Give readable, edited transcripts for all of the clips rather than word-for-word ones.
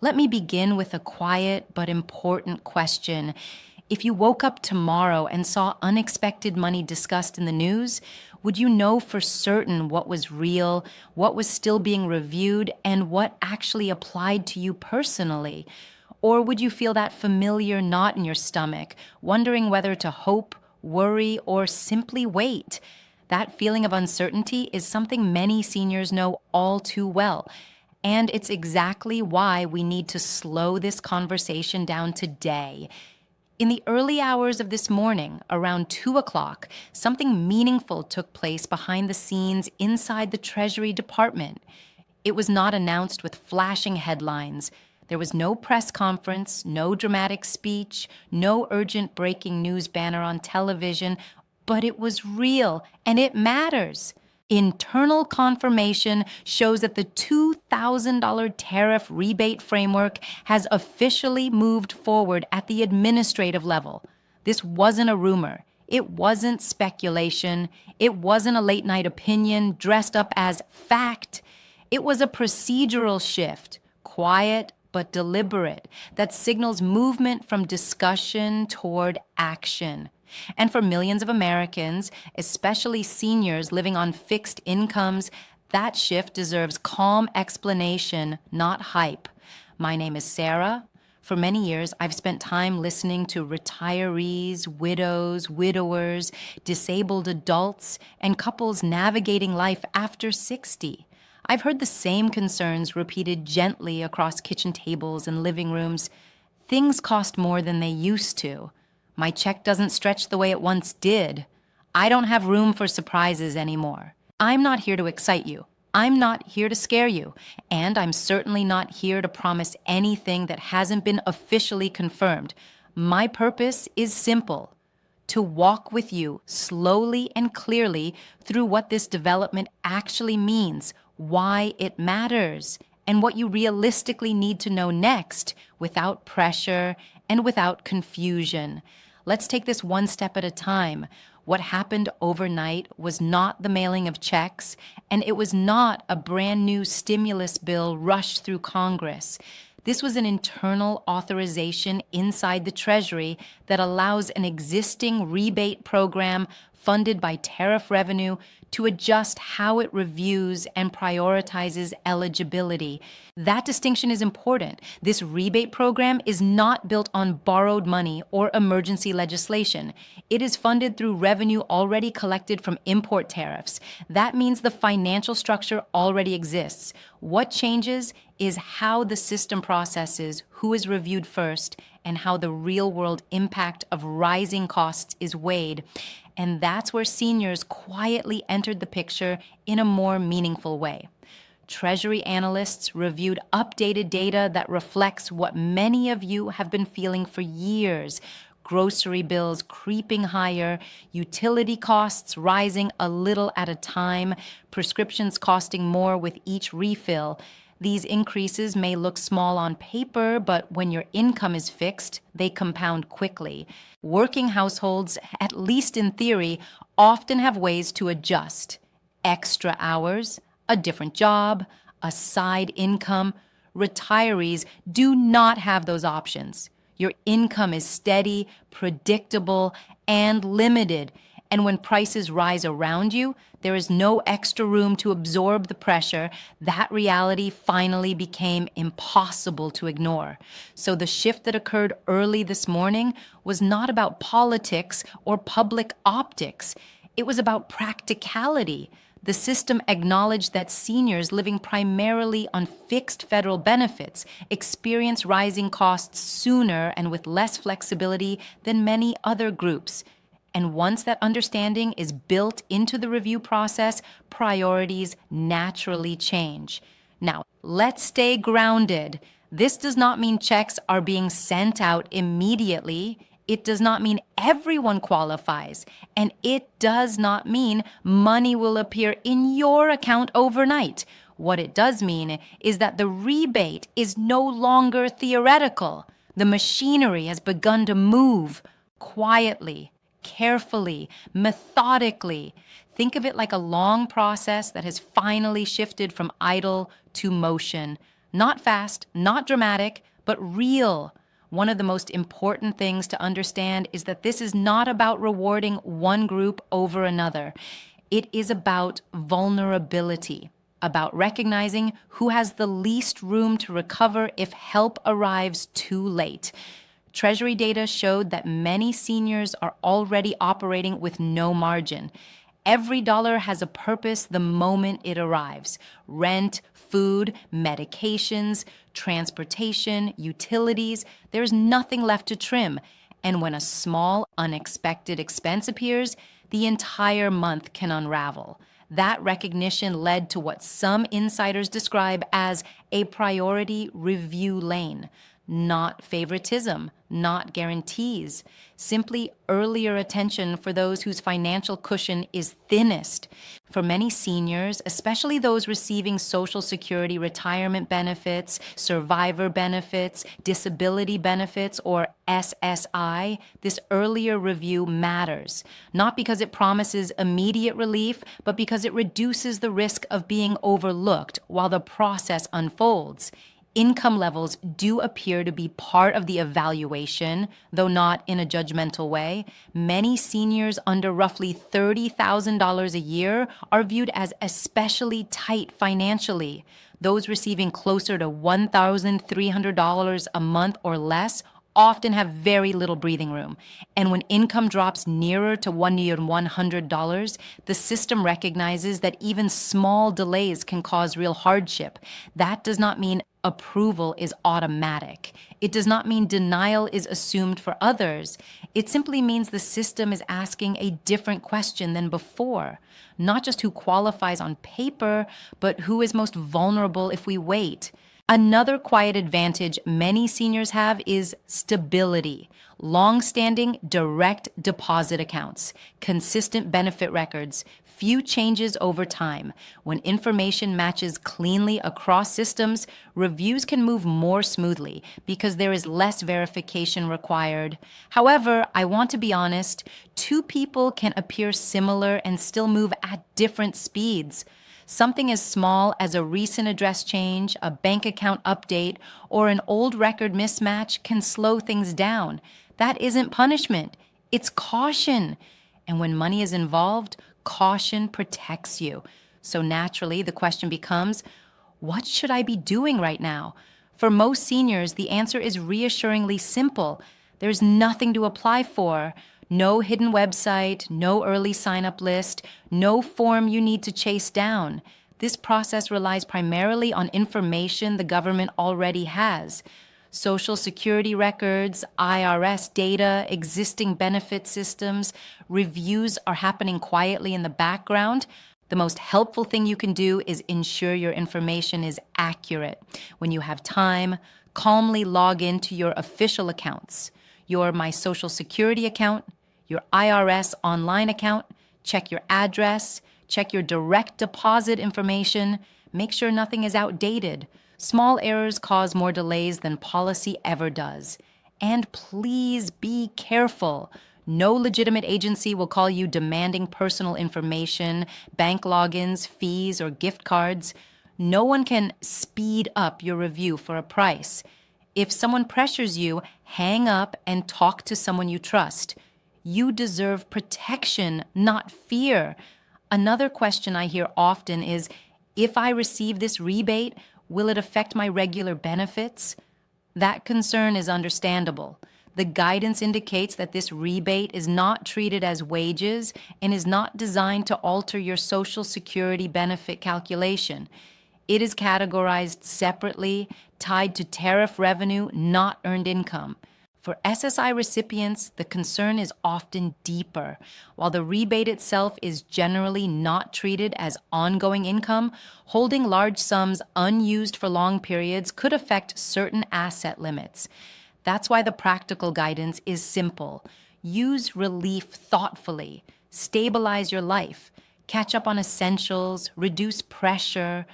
Let me begin with a quiet but important question. If you woke up tomorrow and saw unexpected money discussed in the news, would you know for certain what was real, what was still being reviewed, and what actually applied to you personally? Or would you feel that familiar knot in your stomach, wondering whether to hope, worry, or simply wait? That feeling of uncertainty is something many seniors know all too well. And it's exactly why we need to slow this conversation down today. In the early hours of this morning, around 2 o'clock, something meaningful took place behind the scenes inside the Treasury Department. It was not announced with flashing headlines. There was no press conference, no dramatic speech, no urgent breaking news banner on television, but it was real, and it matters. Internal confirmation shows that the $2,000 tariff rebate framework has officially moved forward at the administrative level. This wasn't a rumor. It wasn't speculation. It wasn't a late-night opinion dressed up as fact. It was a procedural shift, quiet but deliberate, that signals movement from discussion toward action. And for millions of Americans, especially seniors living on fixed incomes, that shift deserves calm explanation, not hype. My name is Sarah. For many years, I've spent time listening to retirees, widows, widowers, disabled adults, and couples navigating life after 60. I've heard the same concerns repeated gently across kitchen tables and living rooms. Things cost more than they used to. My check doesn't stretch the way it once did. I don't have room for surprises anymore. I'm not here to excite you. I'm not here to scare you. And I'm certainly not here to promise anything that hasn't been officially confirmed. My purpose is simple: to walk with you slowly and clearly through what this development actually means, why it matters, and what you realistically need to know next without pressure and without confusion. Let's take this one step at a time. What happened overnight was not the mailing of checks, and it was not a brand new stimulus bill rushed through Congress. This was an internal authorization inside the Treasury that allows an existing rebate program funded by tariff revenue to adjust how it reviews and prioritizes eligibility. That distinction is important. This rebate program is not built on borrowed money or emergency legislation. It is funded through revenue already collected from import tariffs. That means the financial structure already exists. What changes is how the system processes who is reviewed first and how the real-world impact of rising costs is weighed. And that's where seniors quietly entered the picture in a more meaningful way. Treasury analysts reviewed updated data that reflects what many of you have been feeling for years: grocery bills creeping higher, utility costs rising a little at a time, prescriptions costing more with each refill. These increases may look small on paper, but when your income is fixed, they compound quickly. Working households, at least in theory, often have ways to adjust. Extra hours, a different job, a side income. Retirees do not have those options. Your income is steady, predictable, and limited. And when prices rise around you, there is no extra room to absorb the pressure. That reality finally became impossible to ignore. So the shift that occurred early this morning was not about politics or public optics. It was about practicality. The system acknowledged that seniors living primarily on fixed federal benefits experience rising costs sooner and with less flexibility than many other groups. And once that understanding is built into the review process, priorities naturally change. Now, let's stay grounded. This does not mean checks are being sent out immediately. It does not mean everyone qualifies. And it does not mean money will appear in your account overnight. What it does mean is that the rebate is no longer theoretical. The machinery has begun to move quietly, carefully, methodically. Think of it like a long process that has finally shifted from idle to motion. Not fast, not dramatic, but real. One of the most important things to understand is that this is not about rewarding one group over another. It is about vulnerability, about recognizing who has the least room to recover if help arrives too late. Treasury data showed that many seniors are already operating with no margin. Every dollar has a purpose the moment it arrives. Rent, food, medications, transportation, utilities. There's nothing left to trim. And when a small, unexpected expense appears, the entire month can unravel. That recognition led to what some insiders describe as a priority review lane. Not favoritism, not guarantees, simply earlier attention for those whose financial cushion is thinnest. For many seniors, especially those receiving Social Security retirement benefits, survivor benefits, disability benefits, or SSI, this earlier review matters, not because it promises immediate relief, but because it reduces the risk of being overlooked while the process unfolds. Income levels do appear to be part of the evaluation, though not in a judgmental way. Many seniors under roughly $30,000 a year are viewed as especially tight financially. Those receiving closer to $1,300 a month or less often have very little breathing room. And when income drops nearer to $1,100, the system recognizes that even small delays can cause real hardship. That does not mean approval is automatic. It does not mean denial is assumed for others. It simply means the system is asking a different question than before. Not just who qualifies on paper, but who is most vulnerable if we wait. Another quiet advantage many seniors have is stability. Long-standing direct deposit accounts, consistent benefit records, few changes over time. When information matches cleanly across systems, reviews can move more smoothly because there is less verification required. However, I want to be honest, two people can appear similar and still move at different speeds. Something as small as a recent address change, a bank account update, or an old record mismatch can slow things down. That isn't punishment, it's caution. And when money is involved, caution protects you. So naturally, the question becomes, what should I be doing right now? For most seniors, the answer is reassuringly simple. There's nothing to apply for. No hidden website, no early sign-up list, no form you need to chase down. This process relies primarily on information the government already has. Social Security records, IRS data, existing benefit systems, reviews are happening quietly in the background. The most helpful thing you can do is ensure your information is accurate. When you have time, calmly log into your official accounts, your My Social Security account, your IRS online account, check your address, check your direct deposit information, make sure nothing is outdated. Small errors cause more delays than policy ever does. And please be careful. No legitimate agency will call you demanding personal information, bank logins, fees, or gift cards. No one can speed up your review for a price. If someone pressures you, hang up and talk to someone you trust. You deserve protection, not fear. Another question I hear often is, if I receive this rebate, will it affect my regular benefits? That concern is understandable. The guidance indicates that this rebate is not treated as wages and is not designed to alter your Social Security benefit calculation. It is categorized separately, tied to tariff revenue, not earned income. For SSI recipients, the concern is often deeper. While the rebate itself is generally not treated as ongoing income, holding large sums unused for long periods could affect certain asset limits. That's why the practical guidance is simple. Use relief thoughtfully. Stabilize your life. Catch up on essentials. Reduce pressure.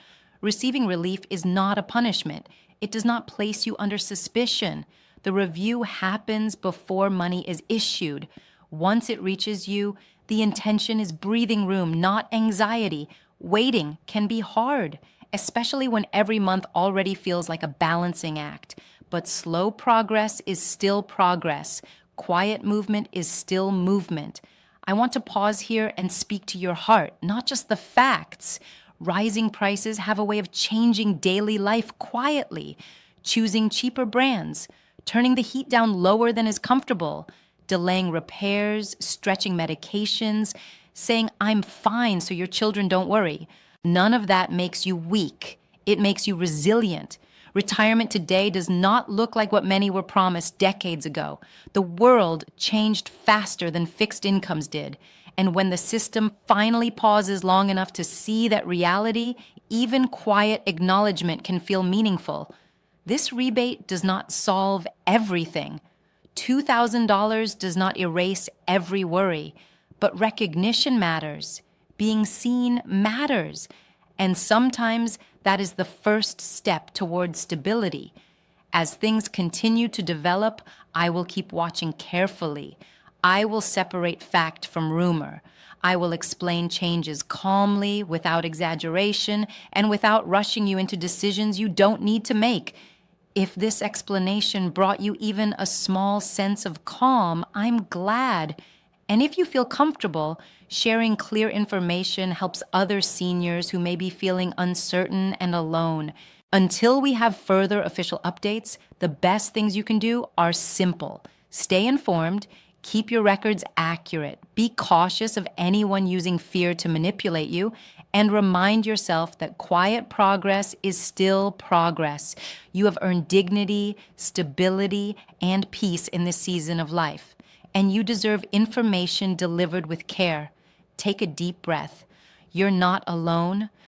Receiving relief is not a punishment. It does not place you under suspicion. The review happens before money is issued. Once it reaches you, the intention is breathing room, not anxiety. Waiting can be hard, especially when every month already feels like a balancing act. But slow progress is still progress. Quiet movement is still movement. I want to pause here and speak to your heart, not just the facts. Rising prices have a way of changing daily life quietly, choosing cheaper brands, turning the heat down lower than is comfortable, delaying repairs, stretching medications, saying, "I'm fine so your children don't worry." None of that makes you weak. It makes you resilient. Retirement today does not look like what many were promised decades ago. The world changed faster than fixed incomes did. And when the system finally pauses long enough to see that reality, even quiet acknowledgement can feel meaningful. This rebate does not solve everything. $2,000 does not erase every worry, but recognition matters. Being seen matters. And sometimes that is the first step towards stability. As things continue to develop, I will keep watching carefully. I will separate fact from rumor. I will explain changes calmly, without exaggeration, and without rushing you into decisions you don't need to make. If this explanation brought you even a small sense of calm, I'm glad. And if you feel comfortable, sharing clear information helps other seniors who may be feeling uncertain and alone. Until we have further official updates, the best things you can do are simple. Stay informed, keep your records accurate, be cautious of anyone using fear to manipulate you, and remind yourself that quiet progress is still progress. You have earned dignity, stability, and peace in this season of life. And you deserve information delivered with care. Take a deep breath. You're not alone.